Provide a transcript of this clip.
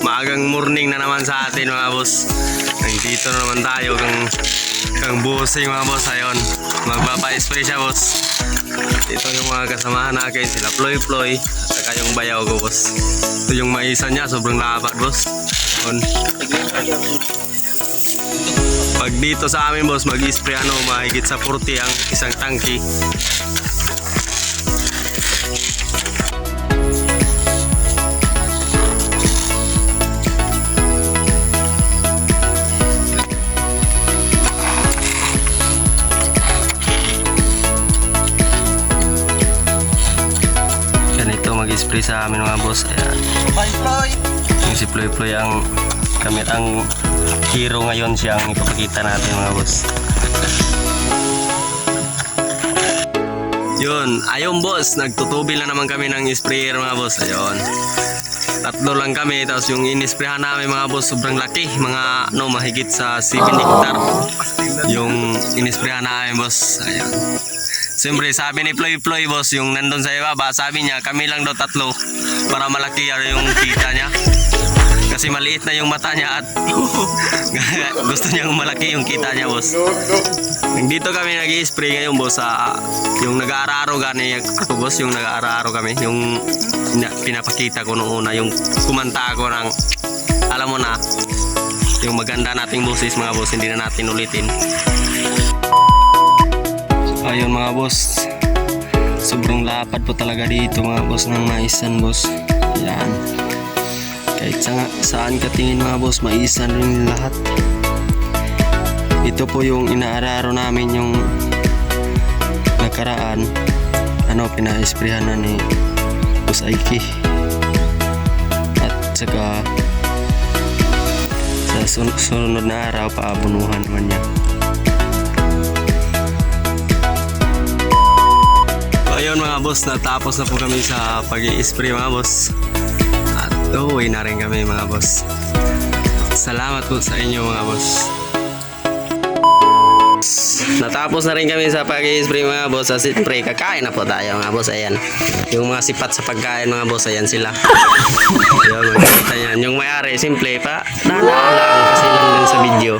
Maagang morning na naman sa atin mga boss. Nandito na naman tayo kang busing mga boss. Ayun, magpapa-spray siya boss. Ito yung mga kasamahan natin, sila Ploy at saka yung bayaw ko boss. Ito yung maisa niya, sobrang lapat boss. Ayun. Pag dito sa amin boss, mag-spray mahigit sa 40 ang isang tangki. Mag-spray sa amin mga boss. Ayan. Yung si Ploy ang gamit ang hero ngayon, siya ang ipapakita natin mga boss. Yun, ayun boss, nagtutubil na naman kami ng sprayer mga boss. Ayun, tatlo lang kami, tapos yung inisprayan namin mga boss sobrang laki, mga mahigit sa 7 hectare yung inisprayan namin boss. Ayun. Siyempre sabi ni Ploy boss, yung nandun sa ibaba, sabi niya kami lang daw tatlo para malaki yung kita niya. Kasi maliit na yung mata niya at gusto niyang malaki yung kita niya boss. Dito kami nag-i-spray ngayon boss, yung nag-aararo gani ako boss, yung nag-aararo kami, yung pinapakita ko noong una, yung kumanta ko ng alam mo na, yung maganda nating boses mga boss, hindi na natin ulitin. Ayun mga boss, sobrang lapad po talaga dito mga boss ng maisan boss. Yan, kahit saan ka tingin mga boss, maisan rin lahat. Ito po yung inaararo namin yung nakaraan, pina-sprayan na ni Boss Aiki. At saka sa sunod na araw paabunuhan naman niya. Ayun mga boss, natapos na po kami sa pag-i-spray mga boss. At uuwi na rin kami mga boss. Salamat po sa inyo mga boss. Natapos na rin kami sa pag-i-spray mga boss. Sa spray, kakain na po tayo mga boss. Ayan, yung mga sipat sa pagkain mga boss, ayan sila. Ayun, makikita yan. Yung may-ari, simple pa, dadaan lang kasi nandun sa video.